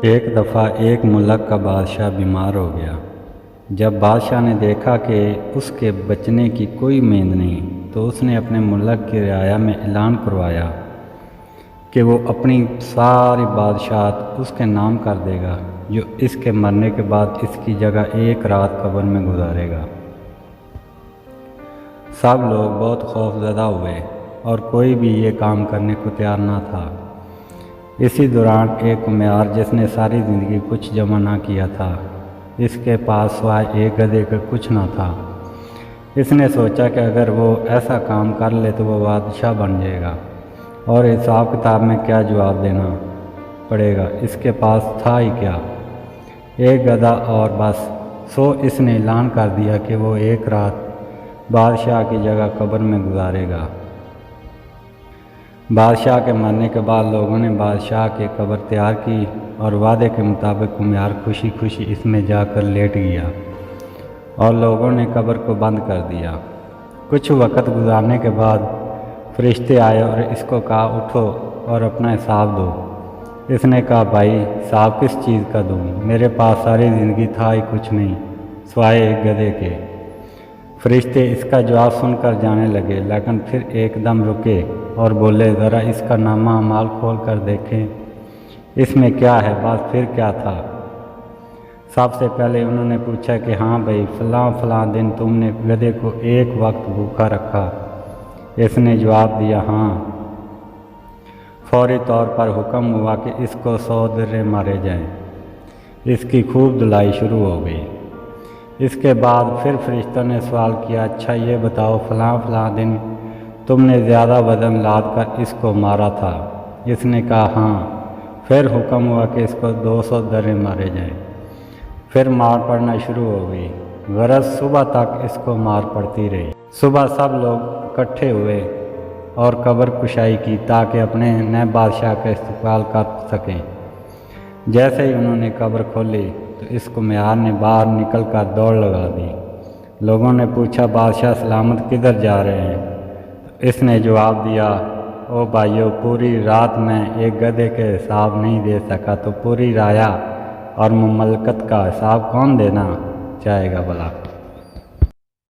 ایک دفعہ ایک ملک کا بادشاہ بیمار ہو گیا۔ جب بادشاہ نے دیکھا کہ اس کے بچنے کی کوئی امید نہیں تو اس نے اپنے ملک کی رعایا میں اعلان کروایا کہ وہ اپنی ساری بادشاہت اس کے نام کر دے گا، جو اس کے مرنے کے بعد اس کی جگہ ایک رات قبر میں گزارے گا۔ سب لوگ بہت خوف زدہ ہوئے اور کوئی بھی یہ کام کرنے کو تیار نہ تھا۔ اسی دوران ایک کمیار جس نے ساری زندگی کچھ جمع نہ کیا تھا، اس کے پاس سوائے ایک گدھے کا کچھ نہ تھا۔ اس نے سوچا کہ اگر وہ ایسا کام کر لے تو وہ بادشاہ بن جائے گا اور حساب کتاب میں کیا جواب دینا پڑے گا، اس کے پاس تھا ہی کیا، ایک گدھا اور بس۔ اس نے اعلان کر دیا کہ وہ ایک رات بادشاہ کی جگہ قبر میں گزارے گا۔ بادشاہ کے مرنے کے بعد لوگوں نے بادشاہ کی قبر تیار کی اور وعدے کے مطابق کمیار خوشی خوشی اس میں جا کر لیٹ گیا اور لوگوں نے قبر کو بند کر دیا۔ کچھ وقت گزارنے کے بعد فرشتے آئے اور اس کو کہا اٹھو اور اپنا حساب دو۔ اس نے کہا بھائی حساب کس چیز کا دوں، میرے پاس ساری زندگی تھا ہی کچھ نہیں سوائے ایک گدھے کے۔ فرشتے اس کا جواب سن کر جانے لگے، لیکن پھر ایک دم رکے اور بولے ذرا اس کا نامہ اعمال کھول کر دیکھیں اس میں کیا ہے۔ بات پھر کیا تھا؟ سب سے پہلے انہوں نے پوچھا کہ ہاں بھائی فلاں فلاں دن تم نے گدھے کو ایک وقت بھوکا رکھا۔ اس نے جواب دیا ہاں۔ فوری طور پر حکم ہوا کہ اس کو 100 درے مارے جائیں۔ اس کی خوب دھلائی شروع ہو گئی۔ اس کے بعد پھر فرشتوں نے سوال کیا اچھا یہ بتاؤ فلاں فلاں دن تم نے زیادہ وزن لاد کر اس کو مارا تھا۔ اس نے کہا ہاں۔ پھر حکم ہوا کہ اس کو 200 درے مارے جائیں۔ پھر مار پڑنا شروع ہو گئی، غرض صبح تک اس کو مار پڑتی رہی۔ صبح سب لوگ اکٹھے ہوئے اور قبر کشائی کی تاکہ اپنے نئے بادشاہ کا استقبال کر سکیں۔ جیسے ہی انہوں نے قبر کھولی تو اس کمیار نے باہر نکل کر دوڑ لگا دی۔ لوگوں نے پوچھا بادشاہ سلامت کدھر جا رہے ہیں؟ تو اس نے جواب دیا او بھائیو پوری رات میں ایک گدھے کے حساب نہیں دے سکا تو پوری رعایا اور مملکت کا حساب کون دینا چاہے گا بھلا۔